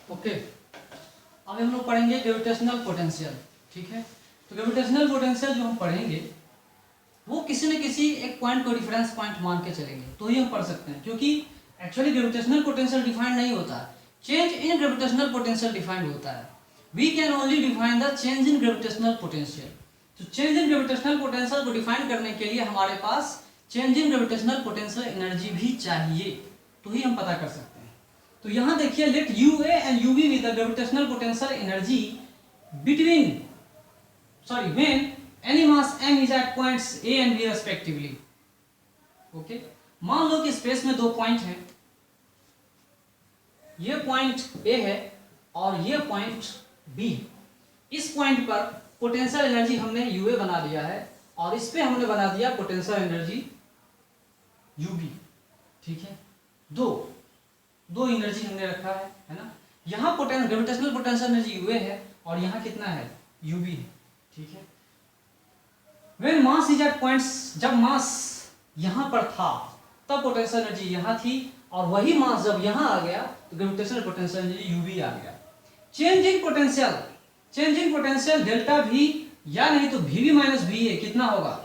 Okay, अब हम लोग पढ़ेंगे ग्रेविटेशनल पोटेंशियल। ठीक है, तो ग्रेविटेशनल पोटेंशियल जो हम पढ़ेंगे वो किसी न किसी एक पॉइंट को रेफरेंस पॉइंट मान के चलेंगे तो ही हम पढ़ सकते हैं, क्योंकि एक्चुअली ग्रेविटेशनल पोटेंशियल डिफाइंड नहीं होता, change in gravitational potential defined होता है। We can only define the change in gravitational potential. तो चेंज इन ग्रेविटेशनल पोटेंशियल को डिफाइन करने के लिए हमारे पास change in gravitational potential energy भी चाहिए, तो ही हम पता कर सकते हैं। तो यहाँ देखिए, let U A and you be with the gravitational potential energy between when any mass m is at points a and b respectively। Okay, मान लो कि स्पेस में दो पॉइंट हैं, ये पॉइंट a है और ये पॉइंट b। इस पॉइंट पर पोटेंशियल एनर्जी हमने ua बना दिया है और इस पे हमने बना दिया पोटेंशियल एनर्जी ub। ठीक है, दो एनर्जी हमने रखा है ना। यहाँ ग्रेविटेशनल पोटेंशियल एनर्जी ua है और यहाँ कितना है, ub है। ठीक है, When mass is at points, जब मास यहाँ पर था तब पोटेंशियल एनर्जी यहाँ थी, और वही मास जब यहाँ आ गया तो ग्रेविटेशनल पोटेंशियल एनर्जी यूवी आ गया। चेंज इन पोटेंशियल डेल्टा भी, या नहीं तो वी माइनस वी ए कितना होगा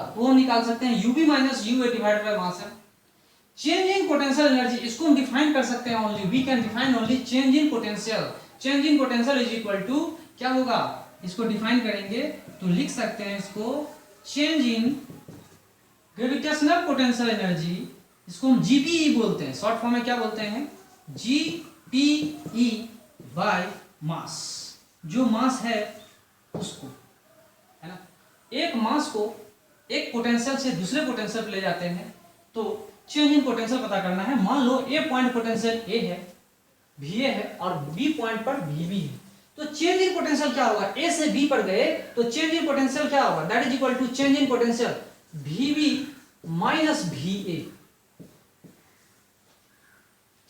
तो हम निकाल सकते हैं UB minus U A divided by mass है। चेंज इन पोटेंशियल एनर्जी, इसको हम डिफाइन कर सकते हैं only, we can define only change in potential is equal to क्या होगा, इसको डिफाइन करेंगे तो लिख सकते हैं इसको change in gravitational potential energy, इसको हम जीपीई बोलते हैं, शॉर्ट फॉर्म में क्या बोलते हैं, जीपीई बाय मास। जो मास है उसको, है ना, एक मास को एक पोटेंशियल से दूसरे पोटेंशियल पे ले जाते हैं तो चेंज इन पोटेंशियल पता करना है। मान लो ए पॉइंट पोटेंशियल ए है, वी ए है, और बी पॉइंट पर वी बी है, तो चेंज इन पोटेंशियल क्या होगा, ए से बी पर गए तो चेंज इन पोटेंशियल क्या होगा, that is equal to change in potential VB minus VA.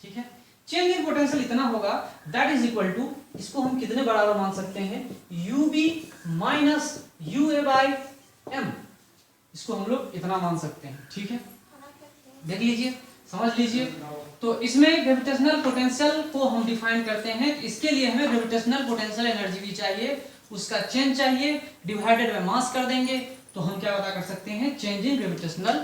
ठीक है, चेंज इन पोटेंशियल इतना होगा, दैट इज इक्वल टू, इसको हम कितने बराबर मान सकते हैं, UB minus UA by m, इसको हम लोग इतना मान सकते हैं। ठीक है, देख लीजिए, समझ लीजिए। तो इसमें ग्रेविटेशनल पोटेंशियल को हम डिफाइन करते हैं, इसके लिए हमें ग्रेविटेशनल पोटेंशियल एनर्जी भी चाहिए, उसका चेंज चाहिए, डिवाइडेड बाय मास कर देंगे तो हम क्या पता कर सकते हैं, change in gravitational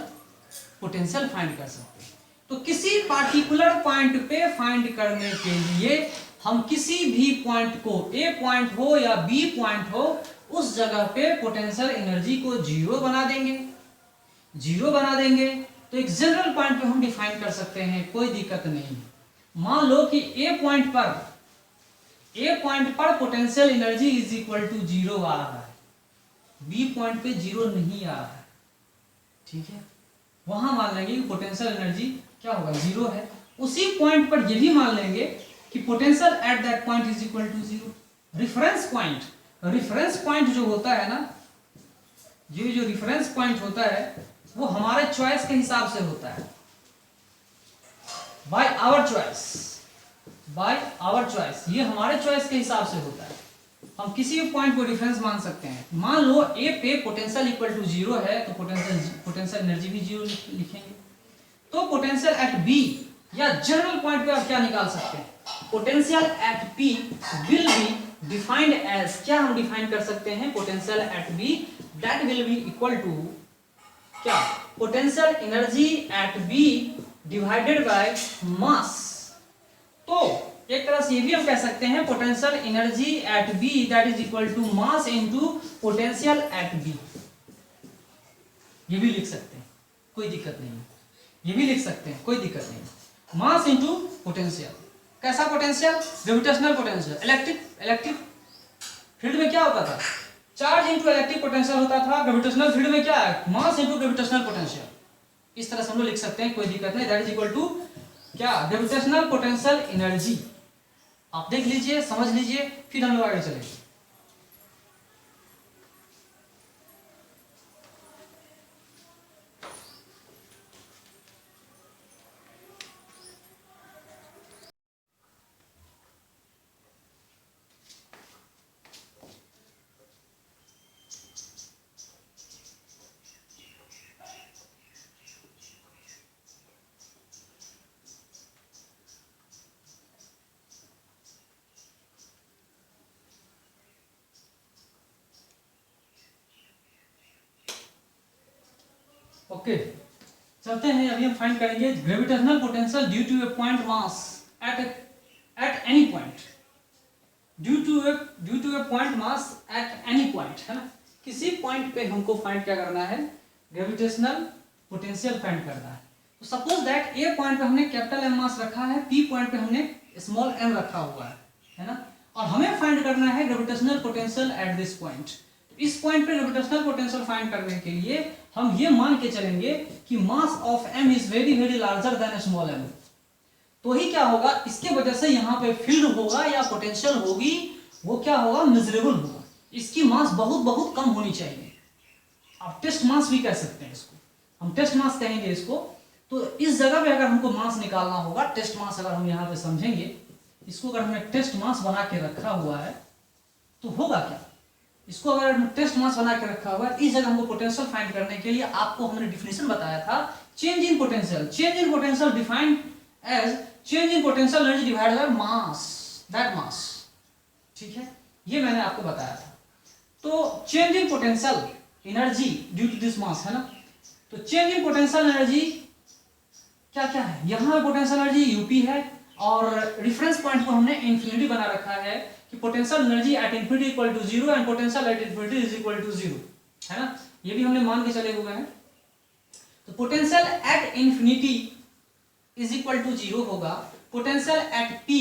potential find कर सकते हैं। तो किसी पार्टिकुलर पॉइंट पे फाइंड करने के लिए हम किसी भी पॉइंट को, ए पॉइंट हो या बी पॉइंट हो, उस जगह पे पोटेंशियल एनर्जी को जीरो बना देंगे तो एक जनरल पॉइंट पे हम डिफाइन कर सकते हैं, कोई दिक्कत नहीं। मान लो कि ए पॉइंट पर potential energy is equal to zero आ रहा है, बी पॉइंट पे जीरो नहीं आ रहा है। ठीक है, वहां मान लेंगे कि पोटेंशियल एनर्जी क्या होगा, जीरो है। उसी पॉइंट पर ये भी मान लेंगे कि potential at that point is equal to zero. Reference point जो होता है ना, ये जो रिफरेंस पॉइंट होता है वो हमारे चॉइस के हिसाब से होता है, बाय आवर चॉइस, ये हमारे चॉइस के हिसाब से होता है। हम किसी भी पॉइंट को डिफरेंस मान सकते हैं। मान लो ए पे पोटेंशियल इक्वल टू जीरो है तो पोटेंशियल एनर्जी भी जीरो लिखेंगे। तो पोटेंशियल एट बी या जनरल पॉइंट पे आप क्या निकाल सकते हैं, potential at P will be defined as, क्या हम डिफाइन कर सकते हैं, potential at B that will be equal to क्या, potential energy at B divided by mass. तो एक तरह से ये भी हम कह सकते हैं potential energy at B that is equal to mass into potential at B, ये भी लिख सकते हैं, कोई दिक्कत नहीं है, ये भी लिख सकते हैं, कोई दिक्कत नहीं। मास इनटू पोटेंशियल, कैसा potential, gravitational potential. Electric field में क्या होता था, चार्ज इनटू इलेक्ट्रिक पोटेंशियल होता था, ग्रेविटेशनल फील्ड में क्या है, मास इनटू ग्रेविटेशनल पोटेंशियल। इस तरह से हम लोग लिख सकते हैं, कोई दिक्कत नहीं, दैट इज इक्वल टू क्या, ग्रेविटेशनल पोटेंशियल एनर्जी। आप देख लीजिए, समझ लीजिए, फिर हम लोग आगे चलेंगे। ओके, चलते हैं। अभी हम फाइंड करेंगे gravitational potential due to a point mass at any point, due to a point mass at any point, है ना। किसी पॉइंट पे हमको फाइंड क्या करना है, ग्रेविटेशनल पोटेंशियल फाइंड करना है। तो सपोज दैट ए पॉइंट पे हमने कैपिटल एम मास रखा है, पी पॉइंट पे हमने स्मॉल एम रखा हुआ है ना, और हमें फाइंड करना है gravitational potential at this point. इस पॉइंट पे ग्रेविटेशनल पोटेंशियल फाइंड करने के लिए हम ये मान के चलेंगे कि mass of M is very very larger than small m. तो ही क्या होगा, इसके वजह से यहाँ पे फील्ड होगा या पोटेंशियल होगी, वो क्या होगा, मेजरेबल होगा। इसकी मास बहुत बहुत कम होनी चाहिए। आप टेस्ट मास भी कह सकते हैं इसको, हम टेस्ट मास कहेंगे इसको। तो इस जगह पे अगर हमको मास निकालना होगा, टेस्ट मास अगर हम यहाँ पे समझेंगे, इसको अगर हमने टेस्ट मास बना के रखा हुआ है तो होगा क्या, इसको अगर टेस्ट मास बना के रखा हुआ है, इस जगह हमको पोटेंशियल फाइंड करने के लिए आपको हमने डिफिनेशन बताया था change in potential. Change in potential defined as change in potential energy divided by mass, that mass, ठीक है, ये मैंने आपको बताया था। तो change in potential energy due to this mass, है ना। तो चेंज इन पोटेंशियल एनर्जी क्या क्या है, यहाँ पोटेंशियल एनर्जी यूपी है, और रेफरेंस पॉइंट को हमने इंफिनिटी बना रखा है कि potential energy at infinity equal to 0 and potential at infinity is equal to 0, है ना, ये भी हमने मान के चले हुए हैं। तो potential at infinity is equal to 0 होगा, potential at P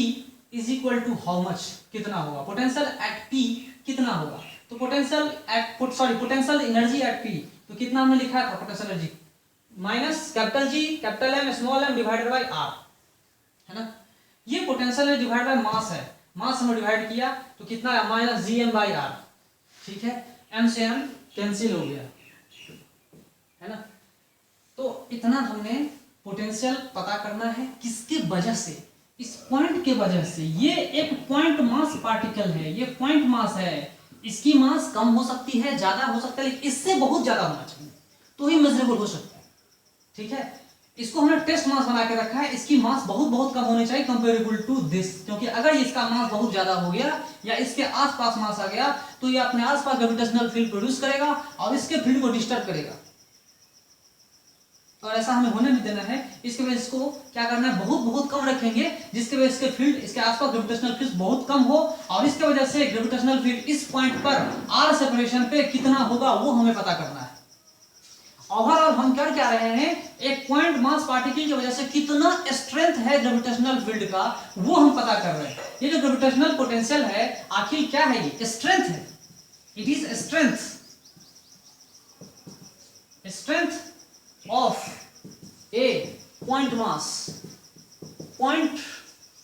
is equal to how much, कितना होगा, पोटेंशियल एट पी कितना होगा। तो पोटेंशियल एनर्जी एट पी, तो कितना हमने लिखा था, potential energy minus capital G capital M small m divided by R, है ना। ये पोटेंशियल डिवाइड बाय मास है, मास हमने डिवाइड किया तो कितना है, minus G M by R, ठीक है, एम से एम कैंसिल हो गया, है ना। तो इतना हमने पोटेंशियल पता करना है, किसके वजह से, इस पॉइंट के वजह से। ये एक पॉइंट मास पार्टिकल है, ये पॉइंट मास है, इसकी मास कम हो सकती है, ज्यादा हो सकता है, लेकिन इससे बहुत ज्यादा होना चाहिए तो ही मेजरेबल हो सकता है, ठीक है। इसको हमने टेस्ट मास बना के रखा है, इसकी मास बहुत बहुत कम होनी चाहिए कंपेरेबल टू दिस, क्योंकि अगर इसका मास बहुत ज्यादा हो गया या इसके आसपास मास आ गया तो ये अपने आसपास ग्रेविटेशनल फील्ड प्रोड्यूस करेगा और इसके फील्ड को डिस्टर्ब करेगा, और ऐसा हमें होने नहीं देना है। इसके वजह इसको क्या करना है, बहुत बहुत कम रखेंगे, जिसके वजह इसके फील्ड, इसके आसपास ग्रेविटेशनल फील्ड बहुत कम हो, और इसके वजह से ग्रेविटेशनल फील्ड इस पॉइंट पर आर सेपरेशन पे कितना होगा वो हमें पता करना है। ओवरऑल हम क्या कह रहे हैं, एक पॉइंट मास पार्टिकल की वजह से कितना स्ट्रेंथ है ग्रेविटेशनल फील्ड का, वो हम पता कर रहे हैं। ये जो ग्रेविटेशनल पोटेंशियल है आखिर क्या है, ये स्ट्रेंथ है, it is strength of A point mass, point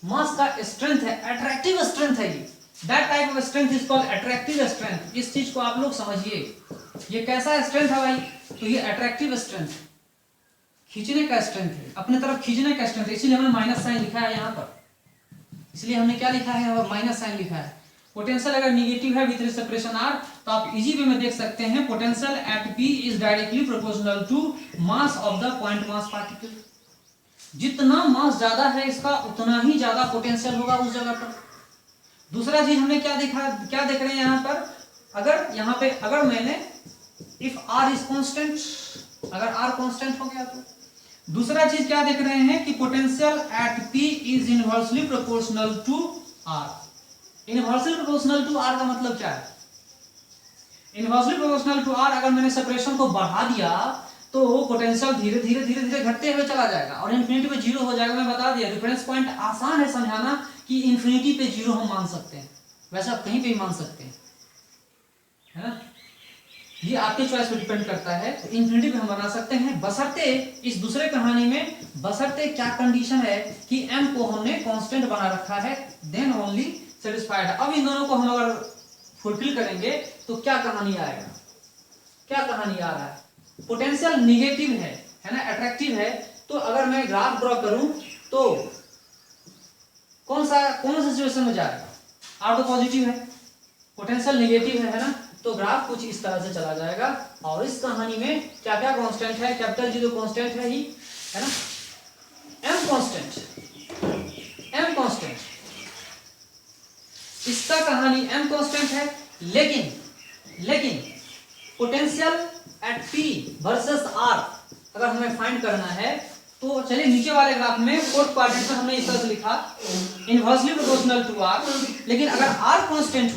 mass का स्ट्रेंथ है, अट्रैक्टिव स्ट्रेंथ है ये, that type of strength is called attractive strength. इस चीज को आप लोग समझिए, ये कैसा स्ट्रेंथ है भाई, तो ये अट्रैक्टिव स्ट्रेंथ, खींचने का स्ट्रेंथ है, अपने तरफ खींचने का स्ट्रेंथ है, इसीलिए हमने माइनस साइन लिखा है यहाँ पर, इसलिए हमने क्या लिखा है, माइनस साइन लिखा है। पोटेंशियल अगर निगेटिव है विद सेपरेशन आर, तो आप इजी वे में देख सकते हैं, potential at P is directly proportional to mass of the point mass particle. जितना मास ज्यादा है इसका, उतना ही ज्यादा पोटेंशियल होगा उस जगह पर। दूसरा चीज हमने क्या देखा, क्या देख रहे हैं यहाँ पर, अगर यहाँ पे अगर मैंने इफ आर इज कांस्टेंट, अगर आर कांस्टेंट हो गया तो दूसरा चीज क्या देख रहे हैं कि potential at P is inversely proportional to R. Inversely proportional to R का मतलब क्या है, इनवर्सली प्रोपोर्शनल टू आर, अगर मैंने सेपरेशन को बढ़ा दिया तो पोटेंशियल धीरे धीरे धीरे धीरे घटते हुए चला जाएगा और इन्फिनिटी पे जीरो हो जाएगा। मैं बता दिया, रेफरेंस पॉइंट आसान है समझाना कि इन्फिनिटी पे जीरो हम मान सकते हैं, वैसे आप कहीं पे भी मान सकते हैं, है ना, ये आपके चॉइस पे डिपेंड करता है। तो इन्फिनिटी पे हम बना सकते हैं, बशर्ते इस दूसरे कहानी में बशर्ते क्या कंडीशन है कि m को हमने कांस्टेंट बना रखा है, देन ओनली सेटिस्फाइड। अब इन दोनों को हम अगर फुलफिल करेंगे तो क्या कहानी आएगा, क्या कहानी आ रहा है, पोटेंशियल निगेटिव है ना, अट्रैक्टिव है, तो अगर मैं ग्राफ ड्रॉ करूं तो कौन सा सिचुएशन में जाएगा, आर तो पॉजिटिव है, पोटेंशियल निगेटिव है ना, तो ग्राफ कुछ इस तरह से चला जाएगा। और इस कहानी में क्या क्या कांस्टेंट है, कैपिटल जी तो कांस्टेंट है ही, है ना, एम कांस्टेंट, इसका कहानी एम कांस्टेंट है, लेकिन potential at P versus R अगर हमें फाइंड करना है तो चलिए नीचे वाले ग्राफ में फोर्थ क्वाड्रेंट में हमने इस तरह से लिखा इनवर्सली प्रोपोर्शनल टू आर, लेकिन अगर आर कांस्टेंट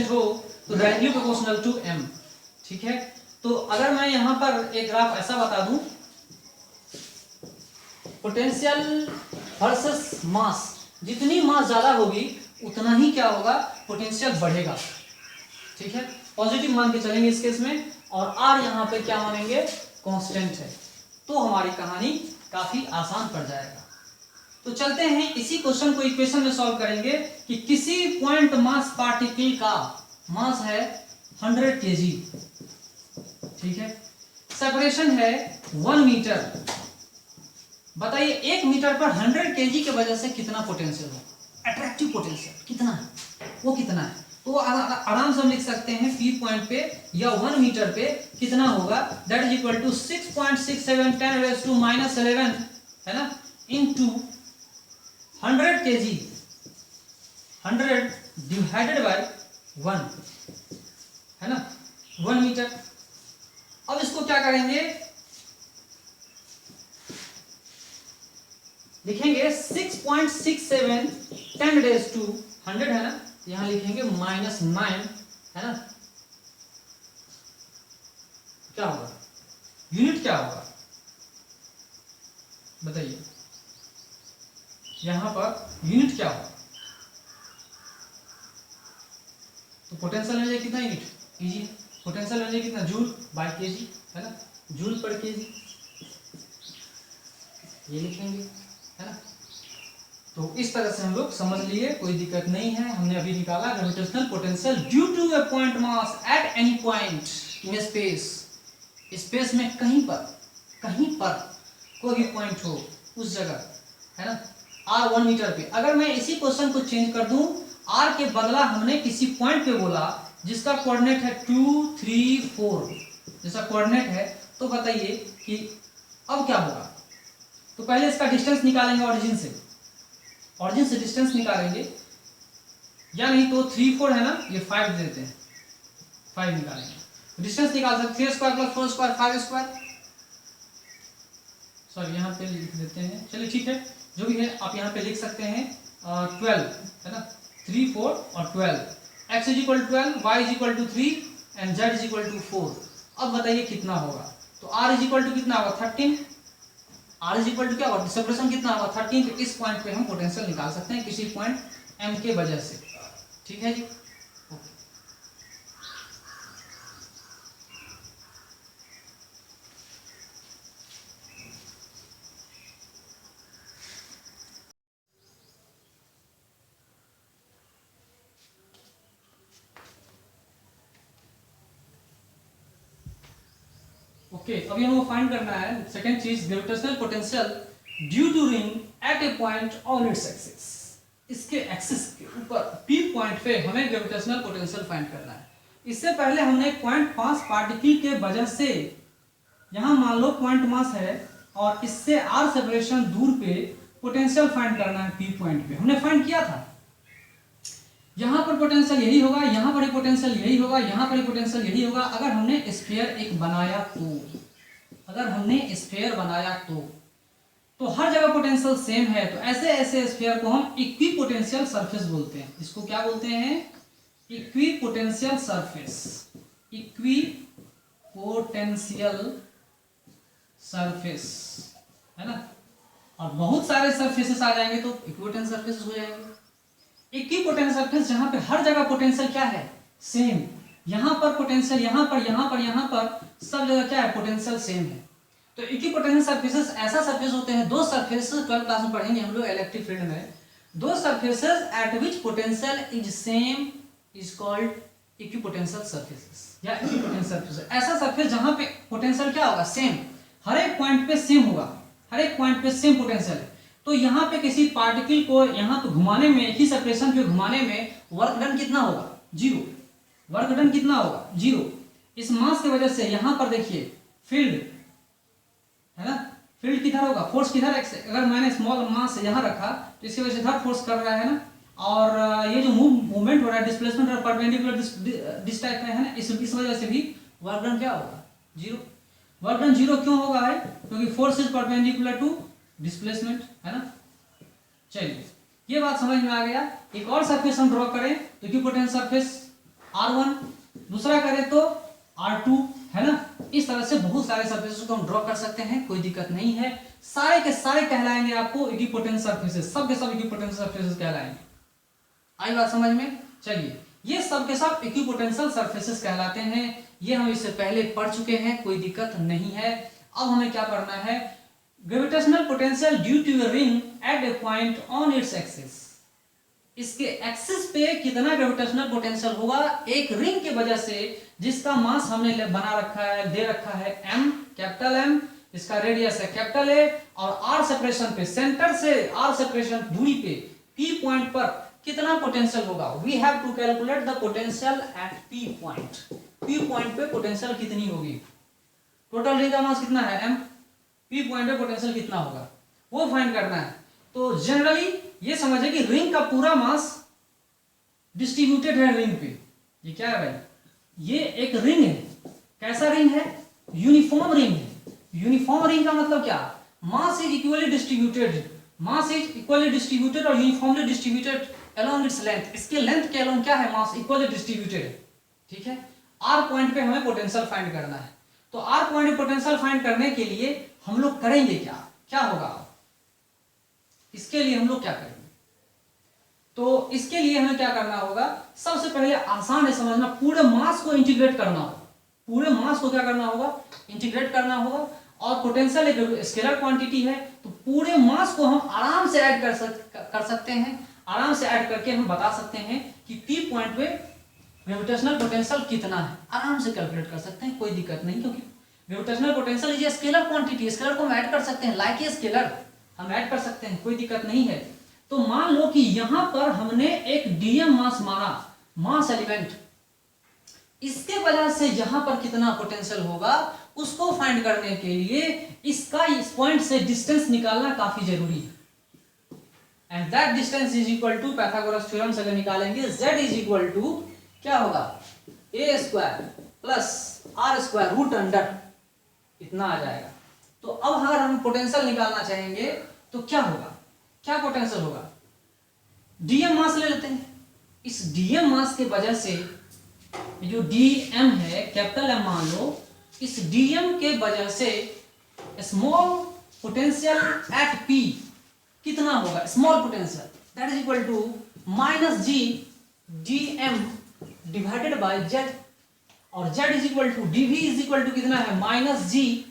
हो, तो डायरेक्टली प्रोपोर्शनल टू एम। ठीक है, तो अगर मैं यहां पर एक ग्राफ ऐसा बता दूं, पोटेंशियल वर्सेस मास, जितनी मास ज्यादा होगी उतना ही क्या होगा, पोटेंशियल बढ़ेगा। ठीक है, पॉजिटिव मान के चलेंगे इस केस में, और आर यहाँ पे क्या मानेंगे, कांस्टेंट है, तो हमारी कहानी काफी आसान पड़ जाएगा। तो चलते हैं इसी क्वेश्चन को इक्वेशन में सॉल्व करेंगे कि किसी पॉइंट मास पार्टिकल का मास है 100 kg। ठीक है, सेपरेशन है 1 मीटर। बताइए 1 मीटर पर 100 kg के वजह से कितना पोटेंशियल है, अट्रैक्टिव पोटेंशियल कितना है, वो कितना है। तो आराम से हम लिख सकते हैं पी पॉइंट पे या 1 मीटर पे कितना होगा, दैट इज इक्वल टू 6.67 10⁻⁻11 है ना, इनटू 100 kg, 100 डिवाइडेड बाय 1 है ना, 1 मीटर। अब इसको क्या करेंगे, लिखेंगे 6.67 10⁻⁻100 है ना, यहां लिखेंगे -9 है ना, क्या होगा, यूनिट क्या होगा बताइए, यहां पर यूनिट क्या होगा, तो पोटेंशियल एनर्जी कितना यूनिट, इजी, पोटेंशियल एनर्जी कितना, जूल बाय केजी है ना, जूल पर केजी, ये लिखेंगे है ना। तो इस तरह से हम लोग समझ लिए, कोई दिक्कत नहीं है। हमने अभी निकाला gravitational potential due to a point mass at any point in space, space में कहीं पर कोई भी पॉइंट हो उस जगह है ना, r 1 मीटर पे। अगर मैं इसी क्वेश्चन को चेंज कर दूं, r के बदला हमने किसी पॉइंट पे बोला जिसका कोऑर्डिनेट है 2, 3, 4 जैसा कोऑर्डिनेट है, तो बताइए कि अब क्या होगा। तो पहले इसका डिस्टेंस निकालेंगे, ऑरिजिन से डिस्टेंस निकालेंगे, या नहीं तो 3, 4 है ना, ये 5 दे देते हैं, 5 निकालेंगे, डिस्टेंस निकाल सकते 3 square plus 4 square 5 square, sorry यहाँ पे लिख देते हैं, चलिए ठीक है, जो भी है आप यहाँ पे लिख सकते हैं 12 है ना, 3, 4 और 12, x is equal 12, y is equal to 3 and z is equal to 4। अब बताइए कितना होगा, तो r इज इक्वल टू कितना होगा 13, r इज इक्वल टू क्या होगा, सेपरेशन कितना होगा 13। तो इस पॉइंट पे हम पोटेंशियल निकाल सकते हैं किसी पॉइंट m के वजह से। ठीक है जी, ओके अभी हमको फाइंड करना है सेकंड चीज, gravitational potential due to ring at a point on its axis. इसके एक्सिस के ऊपर पी पॉइंट पे हमें ग्रेविटेशनल पोटेंशियल फाइंड करना है। इससे पहले हमने पॉइंट मास पार्टिकल के वजह से, यहां मान लो पॉइंट मास है और इससे आर सेपरेशन दूर पे पोटेंशियल फाइंड करना है पी पॉइंट पे, हमने फाइंड किया था। यहां पर पोटेंशियल यही होगा, यहां पर पोटेंशियल यही होगा, यहां पर पोटेंशियल यही होगा। अगर हमने स्फीयर एक बनाया तो, अगर हमने स्फीयर बनाया तो हर जगह पोटेंशियल सेम है, तो ऐसे स्फीयर को हम इक्विपोटेंशियल सरफेस बोलते हैं। इसको क्या बोलते हैं, इक्विपोटेंशियल सरफेस, इक्विपोटेंशियल सरफेस है ना। और बहुत सारे सरफेसेस आ जाएंगे तो इक्विपोटेंशियल सरफेस हो जाएंगे। इक्विपोटेंशियल सरफेस जहां पे हर जगह पोटेंशियल क्या है, सेम, यहां पर पोटेंशियल यहां पर सब जगह क्या है, पोटेंशियल सेम है। तो इक्विपोटेंशियल सरफेसेस ऐसा सरफेस होते हैं, दो सरफेसेस 12th क्लास में पढ़ेंगे हम लोग इलेक्ट्रिक फील्ड में, दो surfaces eight which potential is same is called equipotential surfaces या इक्विपोटेंशियल सरफेस। ऐसा सरफेस जहां पे पोटेंशियल क्या होगा, सेम, हर एक पॉइंट पे सेम होगा, हर एक पॉइंट पे सेम पोटेंशियल है। तो यहाँ पे किसी पार्टिकल को यहाँ पे घुमाने में, एक ही सेपरेशन पे घुमाने में वर्क डन कितना होगा, 0, वर्क डन कितना होगा 0। इस मास की वजह से यहाँ पर देखिए फील्ड है ना, फील्ड किधर होगा, फोर्स किधर, अगर मैंने स्मॉल मास यहाँ रखा तो इसकी वजह से इधर फोर्स कर रहा है ना, और ये जो मूवमेंट हो रहा है डिस्प्लेसमेंट और परपेंडिकुलर दिस टाइप का है ना, इस वजह से भी वर्क डन क्या होगा 0। वर्क डन 0 क्यों होगा है? क्योंकि force is perpendicular to displacement, है ना। चलिए ये बात समझ में आ गया। एक और सरफेस हम ड्रॉ करें तो इक्विपोटेंट सरफेस R1, दूसरा करें तो R2, है ना। इस तरह से बहुत सारे सरफेसेस को हम ड्रॉ कर सकते हैं, कोई दिक्कत नहीं है। सारे के सारे कहलाएंगे आपको इक्विपोटेंट सरफेसेस, सब के सब इक्विपोटेंट सरफेसेस कहलाएंगे। आई बात समझ में? चलिए ये सब के सब इक्विपोटेंशियल सरफेसेस कहलाते हैं। ये हम इससे पहले पढ़ चुके हैं, कोई दिक्कत नहीं है। अब हमें क्या करना है? Gravitational potential due to a ring at a point on its axis. इसके एक्सिस पे कितना ग्रेविटेशनल पोटेंशियल होगा एक रिंग की वजह से, जिसका मास हमने बना रखा है, दे रखा है m, कैपिटल M, इसका रेडियस है कैपिटल A, और r सेपरेशन पे, सेंटर से r सेपरेशन दूरी पे p पॉइंट पर कितना पोटेंशियल होगा। We have to calculate the potential at p point. p point पे पोटेंशियल कितनी होगी? टोटल रिंग का मास कितना है m, p पॉइंट पे पोटेंशियल कितना होगा वो फाइंड करना है। तो जनरली ये समझे कि रिंग का पूरा मास डिस्ट्रीब्यूटेड है रिंग पे। ये क्या है भाई? ये एक रिंग है। कैसा रिंग है? यूनिफॉर्म रिंग है। यूनिफॉर्म रिंग का मतलब क्या? Mass is equally distributed, mass is equally distributed और uniformly distributed along its length. इसके लेंथ के अलोंग क्या है? मास इक्वली डिस्ट्रीब्यूटेड है, ठीक है। आर पॉइंट पे हमें पोटेंशियल फाइंड करना है। तो आर पॉइंट पे पोटेंशियल फाइंड करने के लिए हम लोग करेंगे क्या? क्या होगा इसके लिए? हम लोग क्या करेंगे? तो इसके लिए हमें क्या करना होगा? सबसे पहले आसान है समझना, पूरे मास को इंटीग्रेट करना होगा। पूरे मास को क्या करना होगा? इंटीग्रेट करना होगा। और पोटेंशियल एक स्केलर क्वांटिटी है, तो पूरे मास को हम आराम से ऐड कर सकते हैं। आराम से ऐड करके हम बता सकते हैं कि P पॉइंट पे ग्रेविटेशनल पोटेंशियल कितना है। आराम से कैलकुलेट कर सकते हैं, कोई दिक्कत नहीं, क्योंकि gravitational potential is scalar quantity. Scalar को हम ऐड कर सकते हैं, लाइक ए स्केलर हम ऐड कर सकते हैं, कोई दिक्कत नहीं है। तो मान लो कि यहां पर हमने एक डीएम मास माना, मास एलिमेंट, इसके वजह से यहां पर कितना पोटेंशियल होगा उसको फाइंड करने के लिए इसका इस पॉइंट से डिस्टेंस निकालना काफी जरूरी है। And that distance is equal to, Pythagoras theorem से अगर निकालेंगे, z इज इक्वल टू क्या होगा? a square plus r square root under, इतना आ जाएगा। तो अब अगर हम पोटेंशियल निकालना चाहेंगे तो क्या होगा? क्या पोटेंशियल होगा? डीएम मास ले लेते हैं। इस डीएम मास के वजह से जो डीएम है कैपिटल एम मान लो, इस डीएम के वजह से स्मॉल पोटेंशियल एट पी कितना होगा? Small potential that is equal to minus G DM divided by Z, और Z is equal to DV is equal to कितना है? Minus G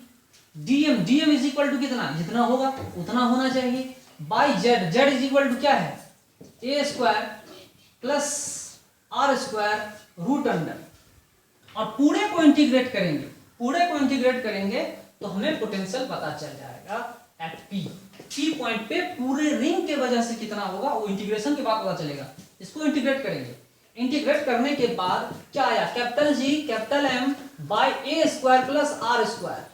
DM, DM is equal to कितना? जितना होगा उतना होना चाहिए, by Z, Z is equal to क्या है? A square plus R square root under. और पूरे को इंटीग्रेट करेंगे, पूरे को इंटीग्रेट करेंगे तो हमें पोटेंशियल पता चल जाएगा एट पी। पी पॉइंट पे पूरे रिंग के वजह से कितना होगा वो इंटीग्रेशन के बाद पता चलेगा। इसको इंटीग्रेट करेंगे, इंटीग्रेट करने के बाद क्या आया? Capital G capital M by A square plus R square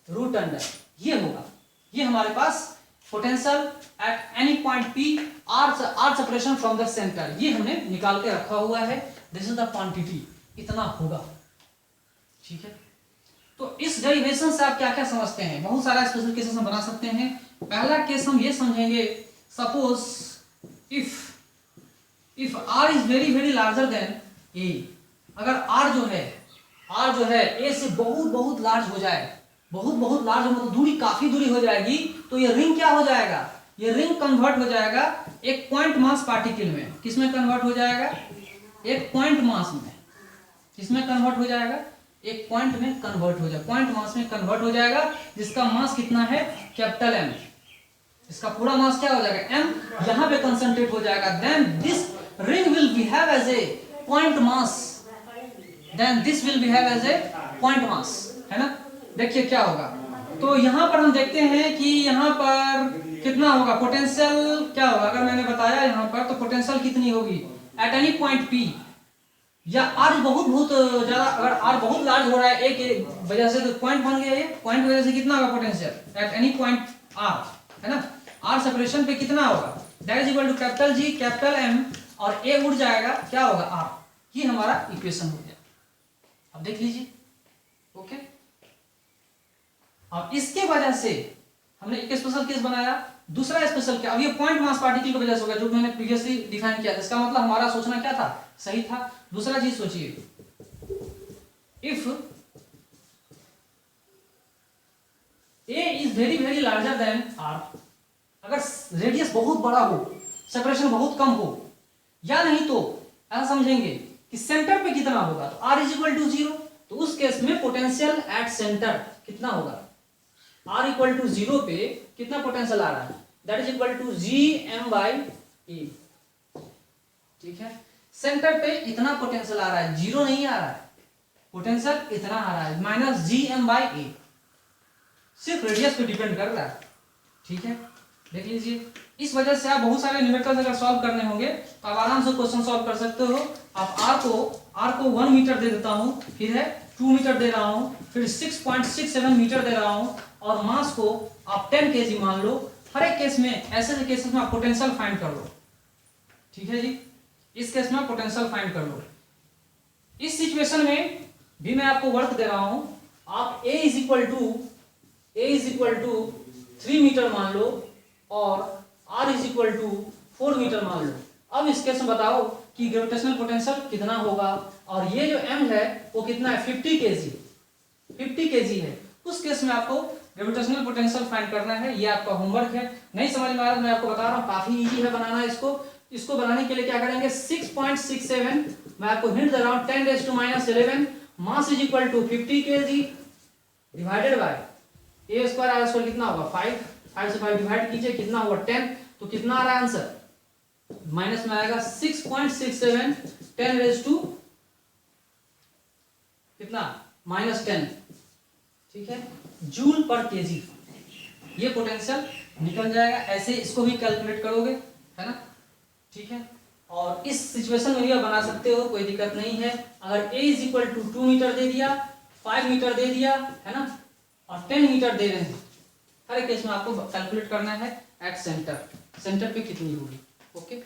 root under, ये होगा। ये हमारे पास potential at any point P, R separation from the centre, ये हमने निकाल के रखा हुआ है। दिस इज द क्वांटिटी, इतना होगा, ठीक है। तो इस डेरिवेशन से आप क्या क्या समझते हैं? बहुत सारा स्पेशल केसेस हम बना सकते हैं। पहला केस हम ये समझेंगे, suppose if r is very very larger then a, अगर r जो है a से बहुत बहुत लार्ज हो जाए, बहुत बहुत लार्ज मतलब दूरी काफी दूरी हो जाएगी, तो ये रिंग क्या हो जाएगा? ये रिंग कन्वर्ट हो जाएगा एक पॉइंट मास पार्टिकल में। किसमें कन्वर्ट हो जाएगा? एक पॉइंट मास में। किसमें कन्वर्ट हो जाएगा? एक पॉइंट में कन्वर्ट हो जाएगा, पॉइंट मास में कन्वर्ट हो जाएगा, जिसका मास कितना है? Capital M। इसका पूरा मास क्या हो जाएगा? M, यहां पे कंसंट्रेट हो जाएगा। Then this ring will behave as a point mass, then this will behave as a point mass, है ना। देखिए क्या होगा। तो यहां पर हम देखते हैं कि यहां पर कितना होगा पोटेंशियल, क्या होगा? अगर मैंने बताया यहां पर तो पोटेंशियल कितनी होगी एट एनी पॉइंट P, या आर बहुत बहुत ज्यादा, अगर आर बहुत लार्ज हो रहा है एक वजह से, तो पॉइंट बन गया। ये पॉइंट की वजह से कितना होगा potential at any point R, है ना। आर सेपरेशन पे कितना होगा? That is equal to capital G capital M, और ए उड़ जाएगा, क्या होगा? आर। ये हमारा इक्वेशन हो गया। अब देख लीजिए, ओके। और इसके वजह से हमने एक स्पेशल केस बनाया, दूसरा स्पेशल क्या, अब ये पॉइंट मास पार्टिकल की वजह से होगा जो मैंने प्रीवियसली डिफाइन किया था। इसका मतलब हमारा सोचना क्या था, सही था। दूसरा चीज सोचिए, if A is very very larger than R, अगर रेडियस बहुत बड़ा हो, सेपरेशन बहुत कम हो, या नहीं तो ऐसा समझेंगे कि सेंटर पे कितना होगा, तो आर इज इक्वल टू 0, तो उस केस में पोटेंशियल एट सेंटर कितना होगा, आर इक्वल टू 0 पे कितना पोटेंशियल आ रहा है, that is equal to Gm/A। ठीक है, सेंटर पे इतना पोटेंशियल आ रहा है, 0 नहीं आ रहा है, पोटेंशियल इतना आ रहा है, माइनस Gm/A, सिर्फ रेडियस पे डिपेंड कर रहा है। ठीक है, देख लीजिए, इस वजह से आप बहुत सारे न्यूमेरिकल्स अगर सॉल्व करने होंगे तो आप आराम से क्वेश्चन सॉल्व कर सकते हो। आप आर को 1 मीटर दे देता हूं, फिर है 2 मीटर दे रहा हूं, फिर 6.67 मीटर दे रहा हूं, और मास को आप 10 kg मान लो। हर एक केस में, ऐसे केसेस में आप पोटेंशियल फाइंड कर लो। ठीक है जी, इस केस में पोटेंशियल फाइंड कर लो। इस सिचुएशन में भी मैं आपको वर्क दे रहा हूं, आप A is equal to 3 metre मान लो और R is equal to 4 metre मान लो। अब इस केस में बताओ कि ग्रेविटेशनल पोटेंशियल कितना होगा, और ये जो M है वो कितना है, 50 kg है। उस केस में आपको ग्रेविटेशनल पोटेंशियल फाइंड करना है। ये आपका होमवर्क है। नहीं समझ में आ रहा, मैं आपको बता रहा हूँ, काफी इजी है बनाना इसको बनाने के लिए क्या करेंगे, 6.67 मैं आपको हिंट दे रहा हूँ, 10⁻⁻11 mass is equal to 50 kg divided by A square R square कितना होगा 5 से 5 डिवाइड कीजिए, कितना होगा 10, तो कितना आ रहा है आंसर, माइनस में आएगा 6.67 10 रेज टू कितना -10। ठीक है, जूल पर केजी, ये पोटेंशियल निकल जाएगा। ऐसे इसको भी कैलकुलेट करोगे, है ना। ठीक है, और इस सिचुएशन में भी आप बना सकते हो, कोई दिक्कत नहीं है। अगर A is equal to 2 metre दे दिया, 5 मीटर दे दिया, है ना, और 10 मीटर दे रहे हैं, हर एक केस में आपको कैलकुलेट करना है एट सेंटर पे कितनी होगी। ओके।